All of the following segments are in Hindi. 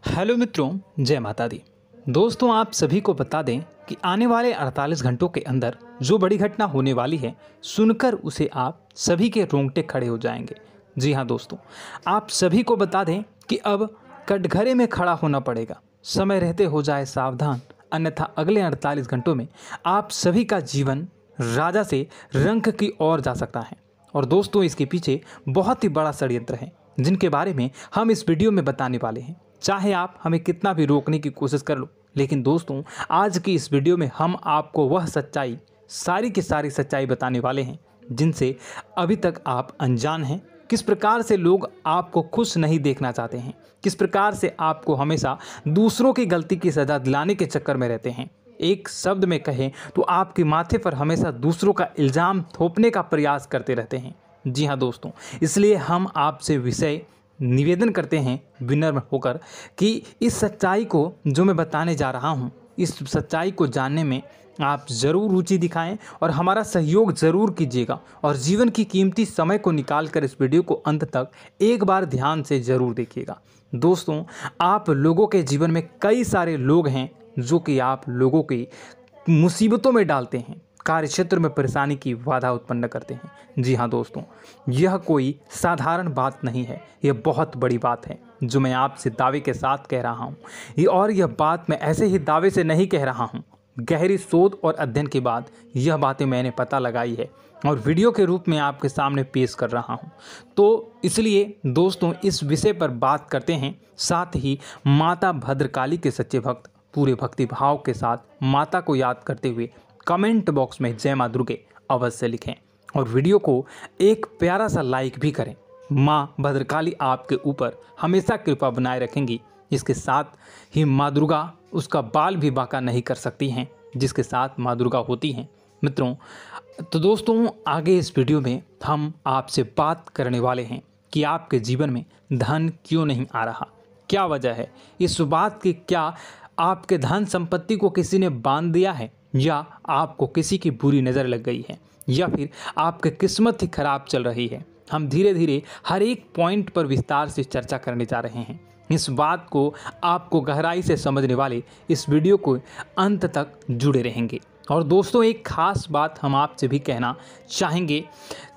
हेलो मित्रों, जय माता दी। दोस्तों, आप सभी को बता दें कि आने वाले 48 घंटों के अंदर जो बड़ी घटना होने वाली है, सुनकर उसे आप सभी के रोंगटे खड़े हो जाएंगे। जी हाँ दोस्तों, आप सभी को बता दें कि अब कटघरे में खड़ा होना पड़ेगा। समय रहते हो जाए सावधान, अन्यथा अगले 48 घंटों में आप सभी का जीवन राजा से रंक की ओर जा सकता है। और दोस्तों, इसके पीछे बहुत ही बड़ा षड्यंत्र है, जिनके बारे में हम इस वीडियो में बताने वाले हैं। चाहे आप हमें कितना भी रोकने की कोशिश कर लो, लेकिन दोस्तों, आज की इस वीडियो में हम आपको वह सच्चाई, सारी की सारी सच्चाई बताने वाले हैं जिनसे अभी तक आप अनजान हैं। किस प्रकार से लोग आपको खुश नहीं देखना चाहते हैं, किस प्रकार से आपको हमेशा दूसरों की गलती की सज़ा दिलाने के चक्कर में रहते हैं। एक शब्द में कहें तो आपके माथे पर हमेशा दूसरों का इल्ज़ाम थोपने का प्रयास करते रहते हैं। जी हाँ दोस्तों, इसलिए हम आपसे विषय निवेदन करते हैं विनम्र होकर कि इस सच्चाई को जो मैं बताने जा रहा हूँ, इस सच्चाई को जानने में आप ज़रूर रुचि दिखाएं और हमारा सहयोग ज़रूर कीजिएगा। और जीवन की कीमती समय को निकाल कर इस वीडियो को अंत तक एक बार ध्यान से ज़रूर देखिएगा। दोस्तों, आप लोगों के जीवन में कई सारे लोग हैं जो कि आप लोगों की मुसीबतों में डालते हैं, कार्य क्षेत्र में परेशानी की बाधा उत्पन्न करते हैं। जी हाँ दोस्तों, यह कोई साधारण बात नहीं है, यह बहुत बड़ी बात है जो मैं आपसे दावे के साथ कह रहा हूँ। यह बात मैं ऐसे ही दावे से नहीं कह रहा हूँ। गहरी शोध और अध्ययन के बाद यह बातें मैंने पता लगाई है और वीडियो के रूप में आपके सामने पेश कर रहा हूँ। तो इसलिए दोस्तों, इस विषय पर बात करते हैं। साथ ही माता भद्रकाली के सच्चे भक्त पूरे भक्ति भाव के साथ माता को याद करते हुए कमेंट बॉक्स में जय मां दुर्गे अवश्य लिखें और वीडियो को एक प्यारा सा लाइक भी करें। मां भद्रकाली आपके ऊपर हमेशा कृपा बनाए रखेंगी। इसके साथ ही मां दुर्गा उसका बाल भी बांका नहीं कर सकती हैं, जिसके साथ मां दुर्गा होती हैं। मित्रों, तो दोस्तों, आगे इस वीडियो में हम आपसे बात करने वाले हैं कि आपके जीवन में धन क्यों नहीं आ रहा, क्या वजह है इस बात की। क्या आपके धन संपत्ति को किसी ने बांध दिया है, या आपको किसी की बुरी नज़र लग गई है, या फिर आपकी किस्मत ही खराब चल रही है। हम धीरे धीरे हर एक पॉइंट पर विस्तार से चर्चा करने जा रहे हैं। इस बात को आपको गहराई से समझने वाले इस वीडियो को अंत तक जुड़े रहेंगे। और दोस्तों, एक खास बात हम आपसे भी कहना चाहेंगे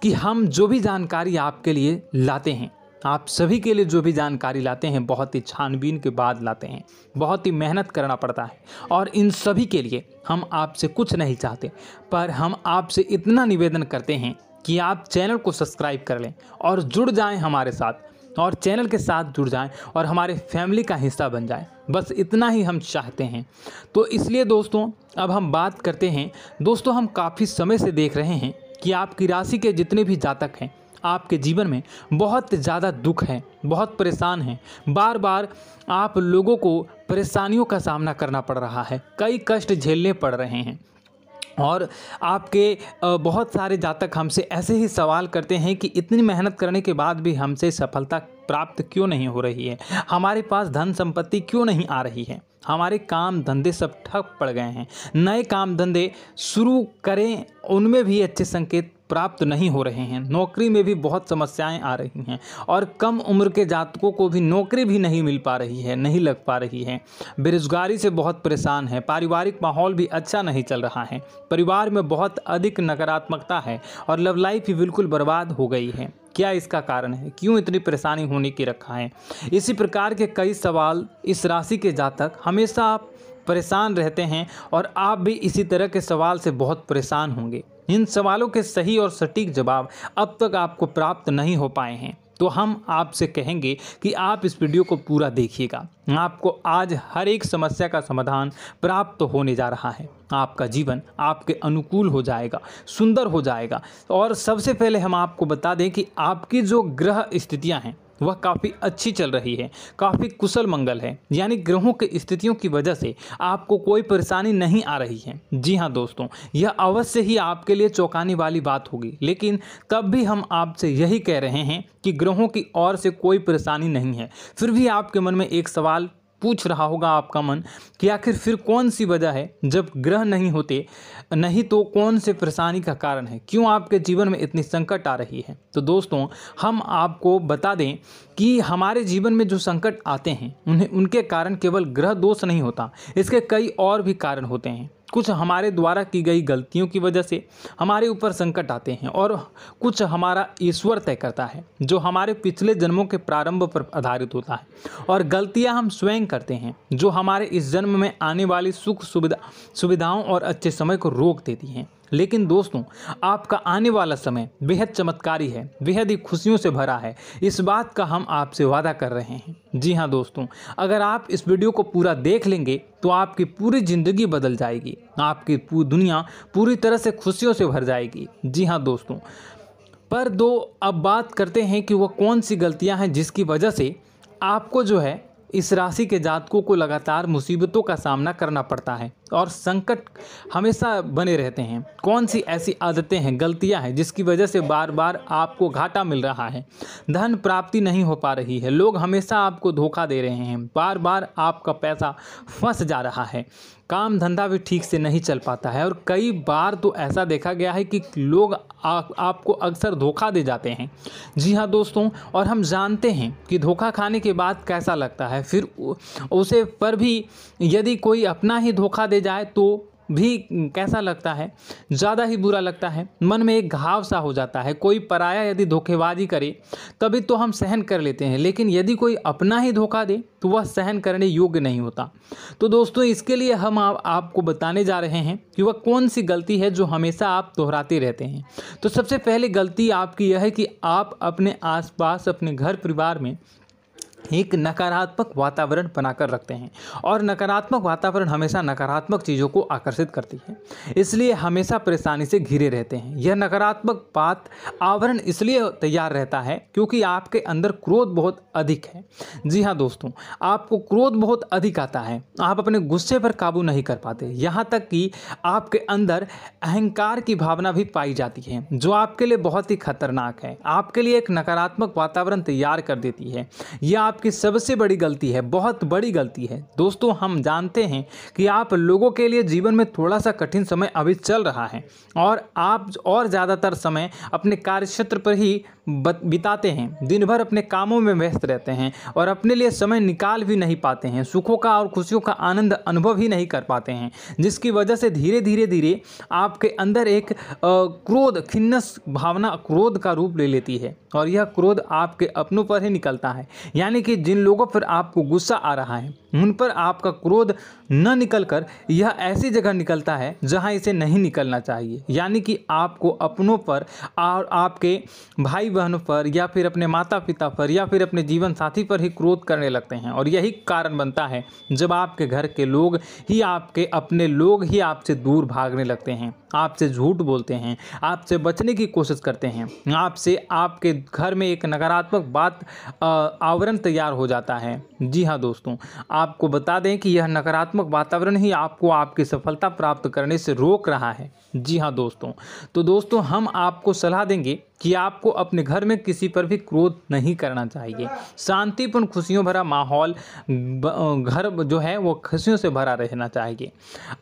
कि हम जो भी जानकारी आपके लिए लाते हैं, आप सभी के लिए जो भी जानकारी लाते हैं, बहुत ही छानबीन के बाद लाते हैं, बहुत ही मेहनत करना पड़ता है। और इन सभी के लिए हम आपसे कुछ नहीं चाहते, पर हम आपसे इतना निवेदन करते हैं कि आप चैनल को सब्सक्राइब कर लें और जुड़ जाएं हमारे साथ, और चैनल के साथ जुड़ जाएं और हमारे फैमिली का हिस्सा बन जाएं। बस इतना ही हम चाहते हैं। तो इसलिए दोस्तों, अब हम बात करते हैं। दोस्तों, हम काफ़ी समय से देख रहे हैं कि आपकी राशि के जितने भी जातक हैं, आपके जीवन में बहुत ज़्यादा दुख है, बहुत परेशान हैं। बार बार आप लोगों को परेशानियों का सामना करना पड़ रहा है, कई कष्ट झेलने पड़ रहे हैं। और आपके बहुत सारे जातक हमसे ऐसे ही सवाल करते हैं कि इतनी मेहनत करने के बाद भी हमसे सफलता प्राप्त क्यों नहीं हो रही है, हमारे पास धन संपत्ति क्यों नहीं आ रही है, हमारे काम धंधे सब ठप पड़ गए हैं, नए काम धंधे शुरू करें उनमें भी अच्छे संकेत प्राप्त नहीं हो रहे हैं, नौकरी में भी बहुत समस्याएं आ रही हैं, और कम उम्र के जातकों को भी नौकरी भी नहीं मिल पा रही है, नहीं लग पा रही है, बेरोजगारी से बहुत परेशान है, पारिवारिक माहौल भी अच्छा नहीं चल रहा है, परिवार में बहुत अधिक नकारात्मकता है और लव लाइफ भी बिल्कुल बर्बाद हो गई है। क्या इसका कारण है, क्यों इतनी परेशानी होने की रखा है? इसी प्रकार के कई सवाल इस राशि के जातक हमेशा आप परेशान रहते हैं, और आप भी इसी तरह के सवाल से बहुत परेशान होंगे। इन सवालों के सही और सटीक जवाब अब तक आपको प्राप्त नहीं हो पाए हैं, तो हम आपसे कहेंगे कि आप इस वीडियो को पूरा देखिएगा। आपको आज हर एक समस्या का समाधान प्राप्त होने जा रहा है। आपका जीवन आपके अनुकूल हो जाएगा, सुंदर हो जाएगा। और सबसे पहले हम आपको बता दें कि आपकी जो ग्रह स्थितियां हैं वह काफ़ी अच्छी चल रही है, काफ़ी कुशल मंगल है, यानी ग्रहों की स्थितियों की वजह से आपको कोई परेशानी नहीं आ रही है। जी हाँ दोस्तों, यह अवश्य ही आपके लिए चौंकाने वाली बात होगी, लेकिन तब भी हम आपसे यही कह रहे हैं कि ग्रहों की ओर से कोई परेशानी नहीं है। फिर भी आपके मन में एक सवाल पूछ रहा होगा आपका मन कि आखिर फिर कौन सी वजह है, जब ग्रह नहीं होते नहीं तो कौन से परेशानी का कारण है, क्यों आपके जीवन में इतनी संकट आ रही है। तो दोस्तों हम आपको बता दें कि हमारे जीवन में जो संकट आते हैं उनके कारण केवल ग्रह दोष नहीं होता, इसके कई और भी कारण होते हैं। कुछ हमारे द्वारा की गई गलतियों की वजह से हमारे ऊपर संकट आते हैं और कुछ हमारा ईश्वर तय करता है, जो हमारे पिछले जन्मों के प्रारंभ पर आधारित होता है। और गलतियां हम स्वयं करते हैं, जो हमारे इस जन्म में आने वाली सुख सुविधाओं और अच्छे समय को रोक देती हैं। लेकिन दोस्तों आपका आने वाला समय बेहद चमत्कारी है, बेहद ही खुशियों से भरा है, इस बात का हम आपसे वादा कर रहे हैं। जी हाँ दोस्तों, अगर आप इस वीडियो को पूरा देख लेंगे तो आपकी पूरी ज़िंदगी बदल जाएगी, आपकी पूरी दुनिया पूरी तरह से खुशियों से भर जाएगी। जी हाँ दोस्तों, पर अब बात करते हैं कि वह कौन सी गलतियाँ हैं जिसकी वजह से आपको जो है इस राशि के जातकों को लगातार मुसीबतों का सामना करना पड़ता है और संकट हमेशा बने रहते हैं। कौन सी ऐसी आदतें हैं, गलतियां हैं जिसकी वजह से बार बार आपको घाटा मिल रहा है, धन प्राप्ति नहीं हो पा रही है, लोग हमेशा आपको धोखा दे रहे हैं, बार बार आपका पैसा फंस जा रहा है, काम धंधा भी ठीक से नहीं चल पाता है और कई बार तो ऐसा देखा गया है कि लोग आपको अक्सर धोखा दे जाते हैं। जी हाँ दोस्तों, और हम जानते हैं कि धोखा खाने के बाद कैसा लगता है, फिर उसे पर भी यदि कोई अपना ही धोखा दे जाए तो भी कैसा लगता है, ज़्यादा ही बुरा लगता है, मन में एक घाव सा हो जाता है। कोई पराया यदि धोखेबाजी करे तभी तो हम सहन कर लेते हैं, लेकिन यदि कोई अपना ही धोखा दे तो वह सहन करने योग्य नहीं होता। तो दोस्तों इसके लिए हम आपको बताने जा रहे हैं कि वह कौन सी गलती है जो हमेशा आप दोहराते रहते हैं। तो सबसे पहले गलती आपकी यह है कि आप अपने आसपास, अपने घर परिवार में एक नकारात्मक वातावरण बनाकर रखते हैं और नकारात्मक वातावरण हमेशा नकारात्मक चीज़ों को आकर्षित करती है, इसलिए हमेशा परेशानी से घिरे रहते हैं। यह नकारात्मक आवरण इसलिए तैयार रहता है क्योंकि आपके अंदर क्रोध बहुत अधिक है। जी हाँ दोस्तों, आपको क्रोध बहुत अधिक आता है, आप अपने गुस्से पर काबू नहीं कर पाते, यहाँ तक कि आपके अंदर अहंकार की भावना भी पाई जाती है, जो आपके लिए बहुत ही खतरनाक है, आपके लिए एक नकारात्मक वातावरण तैयार कर देती है। यह आपकी सबसे बड़ी गलती है, बहुत बड़ी गलती है। दोस्तों हम जानते हैं कि आप लोगों के लिए जीवन में थोड़ा सा कठिन समय अभी चल रहा है और आप और ज़्यादातर समय अपने कार्यक्षेत्र पर ही बिताते हैं, दिन भर अपने कामों में व्यस्त रहते हैं और अपने लिए समय निकाल भी नहीं पाते हैं, सुखों का और खुशियों का आनंद अनुभव ही नहीं कर पाते हैं, जिसकी वजह से धीरे धीरे आपके अंदर एक क्रोध, खिन्नस भावना क्रोध का रूप ले लेती है और यह क्रोध आपके अपनों पर ही निकलता है। यानी कि जिन लोगों पर आपको गुस्सा आ रहा है उन पर आपका क्रोध न निकलकर यह ऐसी जगह निकलता है जहां इसे नहीं निकलना चाहिए, यानी कि आपको अपनों पर और आपके भाई बहनों पर या फिर अपने माता पिता पर या फिर अपने जीवन साथी पर ही क्रोध करने लगते हैं। और यही कारण बनता है जब आपके घर के लोग ही, आपके अपने लोग ही आपसे दूर भागने लगते हैं, आपसे झूठ बोलते हैं, आपसे बचने की कोशिश करते हैं, आपके घर में एक नकारात्मक आवरण तैयार हो जाता है। जी हाँ दोस्तों, आपको बता दें कि यह नकारात्मक वातावरण ही आपको आपकी सफलता प्राप्त करने से रोक रहा है। जी हाँ दोस्तों, तो दोस्तों हम आपको सलाह देंगे कि आपको अपने घर में किसी पर भी क्रोध नहीं करना चाहिए। शांतिपूर्ण खुशियों भरा माहौल, घर जो है वो खुशियों से भरा रहना चाहिए।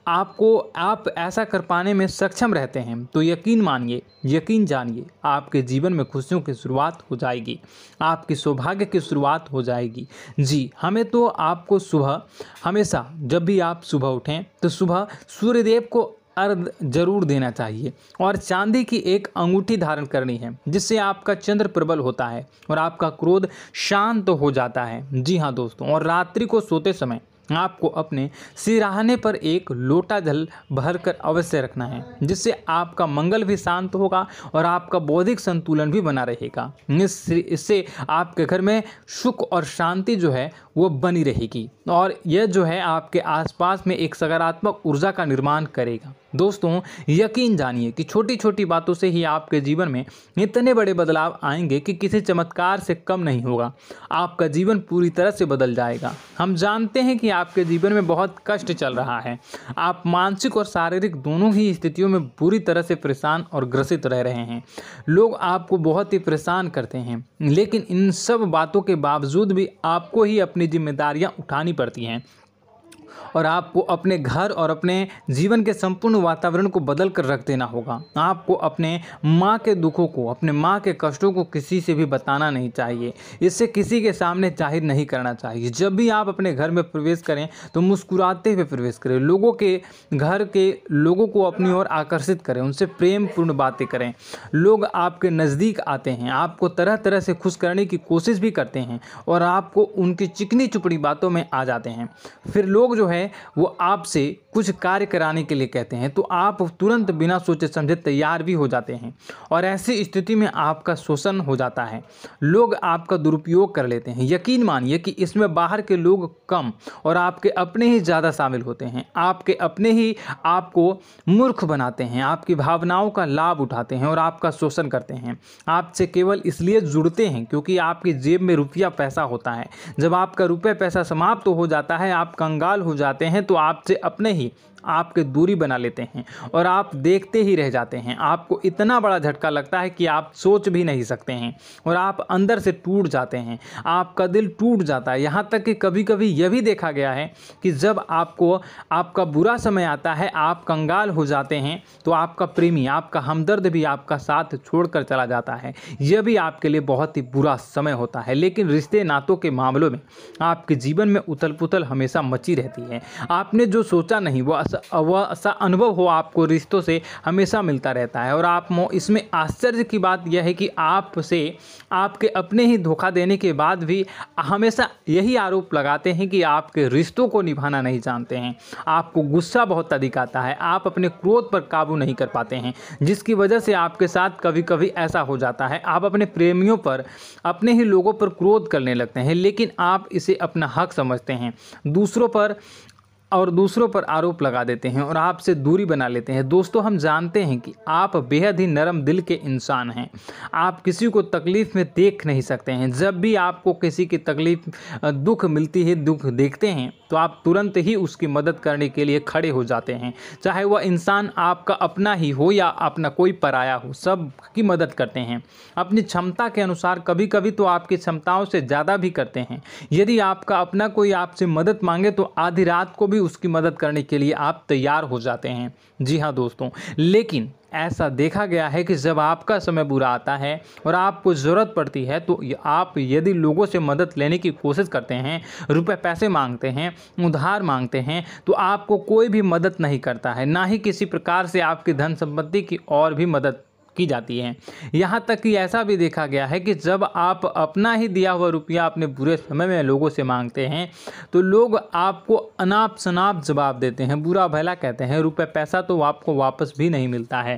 आप ऐसा कर पाने में सक्षम रहते हैं तो यकीन मानिए, यकीन जानिए, आपके जीवन में खुशियों की शुरुआत हो जाएगी, आपकी सौभाग्य की शुरुआत हो जाएगी। जी, हमें तो आपको सुबह, हमेशा जब भी आप सुबह उठें तो सुबह सूर्यदेव को अर्घ जरूर देना चाहिए और चांदी की एक अंगूठी धारण करनी है, जिससे आपका चंद्र प्रबल होता है और आपका क्रोध शांत हो जाता है। जी हाँ दोस्तों, और रात्रि को सोते समय आपको अपने सिरहाने पर एक लोटा जल भरकर अवश्य रखना है, जिससे आपका मंगल भी शांत होगा और आपका बौद्धिक संतुलन भी बना रहेगा। इससे आपके घर में सुख और शांति जो है वो बनी रहेगी और यह जो है आपके आसपास में एक सकारात्मक ऊर्जा का निर्माण करेगा। दोस्तों यकीन जानिए कि छोटी छोटी बातों से ही आपके जीवन में इतने बड़े बदलाव आएंगे कि किसी चमत्कार से कम नहीं होगा। आपका जीवन पूरी तरह से बदल जाएगा। हम जानते हैं कि आपके जीवन में बहुत कष्ट चल रहा है। आप मानसिक और शारीरिक दोनों ही स्थितियों में बुरी तरह से परेशान और ग्रसित रह रहे हैं। लोग आपको बहुत ही परेशान करते हैं, लेकिन इन सब बातों के बावजूद भी आपको ही अपनी जिम्मेदारियां उठानी पड़ती हैं और आपको अपने घर और अपने जीवन के संपूर्ण वातावरण को बदल कर रख देना होगा। आपको अपने माँ के दुखों को, अपने माँ के कष्टों को किसी से भी बताना नहीं चाहिए। इससे किसी के सामने जाहिर नहीं करना चाहिए। जब भी आप अपने घर में प्रवेश करें तो मुस्कुराते हुए प्रवेश करें। लोगों के घर के लोगों को अपनी ओर आकर्षित करें, उनसे प्रेमपूर्ण बातें करें। लोग आपके नज़दीक आते हैं, आपको तरह तरह से खुश करने की कोशिश भी करते हैं और आपको उनकी चिकनी चुपड़ी बातों में आ जाते हैं। फिर लोग जो है वो आपसे कुछ कार्य कराने के लिए कहते हैं तो आप तुरंत बिना सोचे समझे तैयार भी हो जाते हैं और ऐसी स्थिति में आपका शोषण हो जाता है। लोग आपका दुरुपयोग कर लेते हैं। यकीन मानिए कि इसमें बाहर के लोग कम और आपके अपने ही ज़्यादा शामिल होते हैं। आपके अपने ही आपको मूर्ख बनाते हैं, आपकी भावनाओं का लाभ उठाते हैं और आपका शोषण करते हैं। आपसे केवल इसलिए जुड़ते हैं क्योंकि आपकी जेब में रुपया पैसा होता है। जब आपका रुपया पैसा समाप्त हो जाता है, आप कंगाल हो जाते हैं तो आपसे अपने ही आपके दूरी बना लेते हैं और आप देखते ही रह जाते हैं। आपको इतना बड़ा झटका लगता है कि आप सोच भी नहीं सकते हैं और आप अंदर से टूट जाते हैं। आपका दिल टूट जाता है। यहाँ तक कि कभी कभी यह भी देखा गया है कि जब आपको आपका बुरा समय आता है, आप कंगाल हो जाते हैं तो आपका प्रेमी, आपका हमदर्द भी आपका साथ छोड़कर चला जाता है। यह भी आपके लिए बहुत ही बुरा समय होता है। लेकिन रिश्ते नातों के मामलों में आपके जीवन में उथल पुथल हमेशा मची रहती है। आपने जो सोचा नहीं वो ऐसा अनुभव हो आपको रिश्तों से हमेशा मिलता रहता है। और आप इसमें आश्चर्य की बात यह है कि आपसे आपके अपने ही धोखा देने के बाद भी हमेशा यही आरोप लगाते हैं कि आपके रिश्तों को निभाना नहीं जानते हैं। आपको गुस्सा बहुत अधिक आता है, आप अपने क्रोध पर काबू नहीं कर पाते हैं, जिसकी वजह से आपके साथ कभी कभी ऐसा हो जाता है आप अपने प्रेमियों पर, अपने ही लोगों पर क्रोध करने लगते हैं। लेकिन आप इसे अपना हक समझते हैं, दूसरों पर आरोप लगा देते हैं और आपसे दूरी बना लेते हैं। दोस्तों हम जानते हैं कि आप बेहद ही नरम दिल के इंसान हैं। आप किसी को तकलीफ़ में देख नहीं सकते हैं। जब भी आपको किसी की तकलीफ़, दुख मिलती है, दुख देखते हैं तो आप तुरंत ही उसकी मदद करने के लिए खड़े हो जाते हैं। चाहे वह इंसान आपका अपना ही हो या अपना कोई पराया हो, सब की मदद करते हैं अपनी क्षमता के अनुसार। कभी कभी तो आपकी क्षमताओं से ज़्यादा भी करते हैं। यदि आपका अपना कोई आपसे मदद मांगे तो आधी रात को भी उसकी मदद करने के लिए आप तैयार हो जाते हैं। जी हाँ दोस्तों, लेकिन ऐसा देखा गया है कि जब आपका समय बुरा आता है और आपको ज़रूरत पड़ती है तो आप यदि लोगों से मदद लेने की कोशिश करते हैं, रुपए पैसे मांगते हैं, उधार मांगते हैं, तो आपको कोई भी मदद नहीं करता है। ना ही किसी प्रकार से आपकी धन संपत्ति की और भी मदद की जाती है। यहाँ तक कि ऐसा भी देखा गया है कि जब आप अपना ही दिया हुआ रुपया अपने बुरे समय में लोगों से मांगते हैं तो लोग आपको अनाप शनाप जवाब देते हैं, बुरा भला कहते हैं। रुपये पैसा तो आपको वापस भी नहीं मिलता है।